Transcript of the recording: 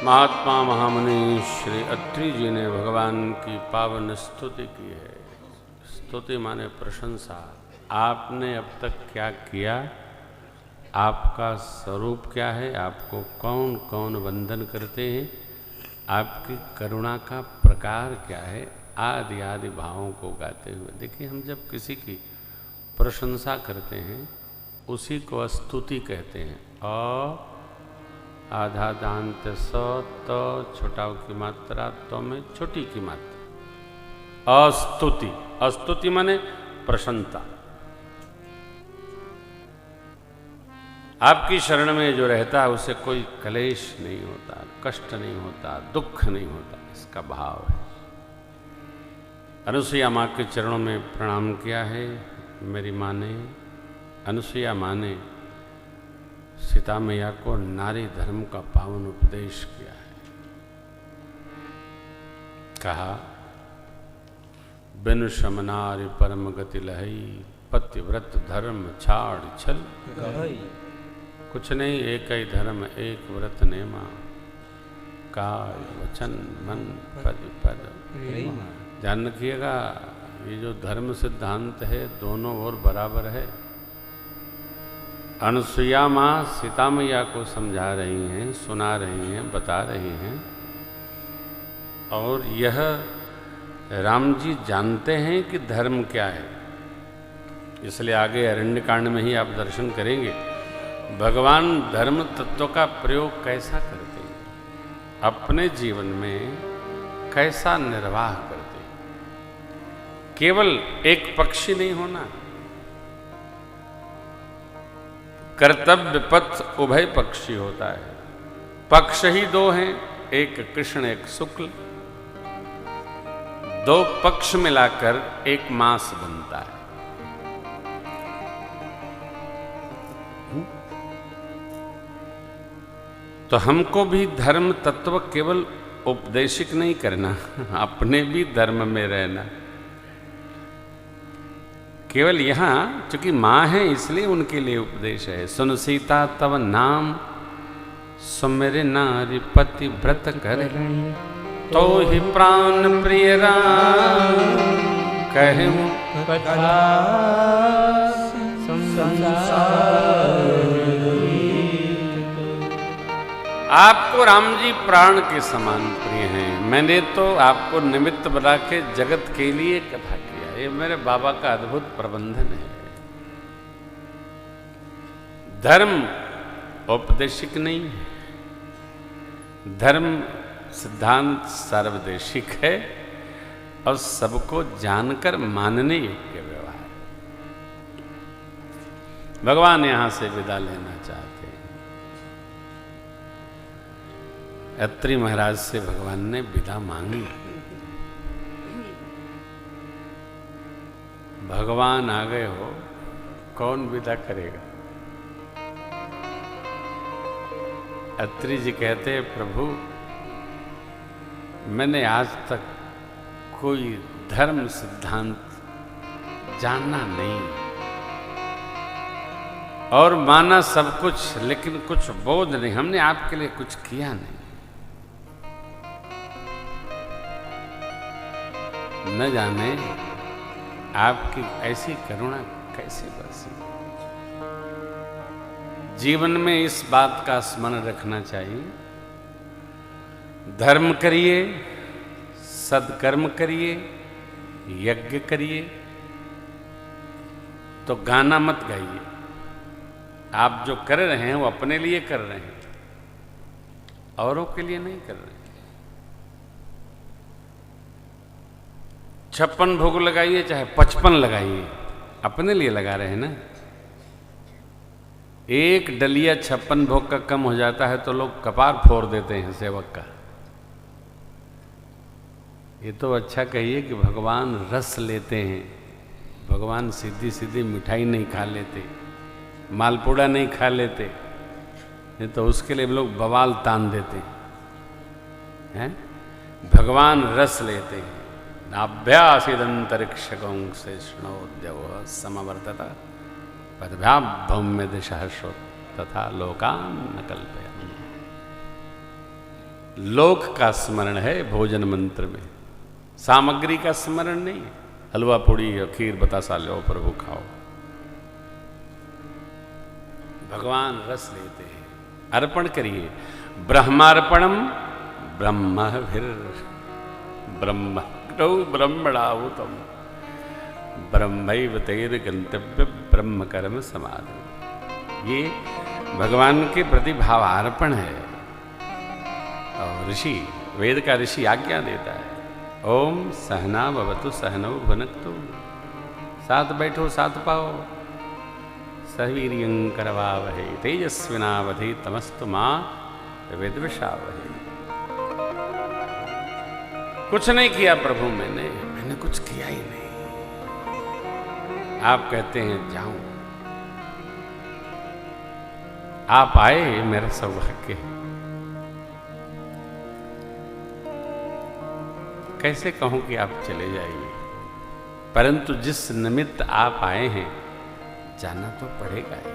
महात्मा महामुनि श्री अत्रि जी ने भगवान की पावन स्तुति की है। स्तुति माने प्रशंसा। आपने अब तक क्या किया, आपका स्वरूप क्या है, आपको कौन कौन वंदन करते हैं, आपकी करुणा का प्रकार क्या है, आदि आदि भावों को गाते हुए। देखिए, हम जब किसी की प्रशंसा करते हैं उसी को स्तुति कहते हैं। आधा दांत स तो छोटाओं की मात्रा तो में छोटी की मात्रा अस्तुति। अस्तुति माने प्रशंसा। आपकी शरण में जो रहता है उसे कोई कलेश नहीं होता, कष्ट नहीं होता, दुख नहीं होता, इसका भाव है। अनुसुईया माँ के चरणों में प्रणाम किया है मेरी माँ ने। अनुसुईया माँ ने सीता मैया को नारी धर्म का पावन उपदेश किया है। कहा, बिनु श्रम नारी परम गति लहई, पतिव्रत धर्म छाड़ छल। कुछ नहीं, एक ही धर्म एक व्रत नेमा, काय वचन मन पद पद। ध्यान रखिएगा, ये जो धर्म सिद्धांत है दोनों ओर बराबर है। अनुसुईया माँ सीता मैया को समझा रही हैं, सुना रही हैं, बता रही हैं, और यह राम जी जानते हैं कि धर्म क्या है। इसलिए आगे अरण्यकांड में ही आप दर्शन करेंगे भगवान धर्म तत्व का प्रयोग कैसा करते हैं, अपने जीवन में कैसा निर्वाह करते हैं। केवल एक पक्षी नहीं होना, कर्तव्य पथ उभय पक्षी होता है। पक्ष ही दो हैं, एक कृष्ण एक शुक्ल, दो पक्ष मिलाकर एक मास बनता है। तो हमको भी धर्म तत्व केवल उपदेशिक नहीं करना, अपने भी धर्म में रहना। केवल यहाँ चूंकि माँ है इसलिए उनके लिए उपदेश है। सुन सीता तव नाम, सुमेरे नारी पति व्रत करे, तो ही प्राण प्रिय राम कहूं कथा संसार। आपको राम जी प्राण के समान प्रिय हैं। मैंने तो आपको निमित्त बना के जगत के लिए कथा किया। ये मेरे बाबा का अद्भुत प्रबंधन है। धर्म औपदेशिक नहीं है, धर्म सिद्धांत सार्वदेशिक है और सबको जानकर मानने योग्य व्यवहार। भगवान यहां से विदा लेना चाहते हैं। अत्रि महाराज से भगवान ने विदा मांगी। भगवान आ गए हो, कौन विदा करेगा। अत्रि जी कहते हैं, प्रभु मैंने आज तक कोई धर्म सिद्धांत जाना नहीं और माना सब कुछ, लेकिन कुछ बोध नहीं, हमने आपके लिए कुछ किया नहीं। न जाने आपकी ऐसी करुणा कैसे बरसी। जीवन में इस बात का स्मरण रखना चाहिए, धर्म करिए, सदकर्म करिए, यज्ञ करिए, तो गाना मत गाइए। आप जो कर रहे हैं वो अपने लिए कर रहे हैं, औरों के लिए नहीं कर रहे हैं। 56 भोग लगाइए चाहे 55 लगाइए, अपने लिए लगा रहे हैं ना। एक डलिया 56 भोग का कम हो जाता है तो लोग कपार फोड़ देते हैं सेवक का। ये तो अच्छा कहिए कि भगवान रस लेते हैं, भगवान सीधी सीधी मिठाई नहीं खा लेते, मालपुड़ा नहीं खा लेते, नहीं तो उसके लिए लोग बवाल तान देते हैं। भगवान रस लेते हैं। नाभ्यासीदंतरिक्षगं से स्नोद्यव समवर्तत पदभ्याम भौम्य दिशा तथा लोकान न कल्पया। लोक का स्मरण है भोजन मंत्र में, सामग्री का स्मरण नहीं। हलवा पूड़ी खीर बतासा लो प्रभु खाओ। भगवान रस लेते हैं, अर्पण करिए। ब्रह्मार्पणम ब्रह्मभिर ब्रह्म ब्रह्मणाहुतम ब्रह्मैव तैर गंतव्य ब्रह्म कर्म समाधि। ये भगवान के प्रति भावार्पण है। और ऋषि, वेद का ऋषि आज्ञा देता है, ओम सहना भवतु सहनौ भुनक्तु, साथ बैठो साथ पाओ, सवीर्यं करवावहै तेजस्विनावधि तमस्तु मां विद्विषावहै। कुछ नहीं किया प्रभु, मैंने कुछ किया ही नहीं। आप कहते हैं जाऊं, आप आए मेरा सौभाग्य है। कैसे कहूं कि आप चले जाइए, परंतु जिस निमित्त आप आए हैं जाना तो पड़ेगा ही।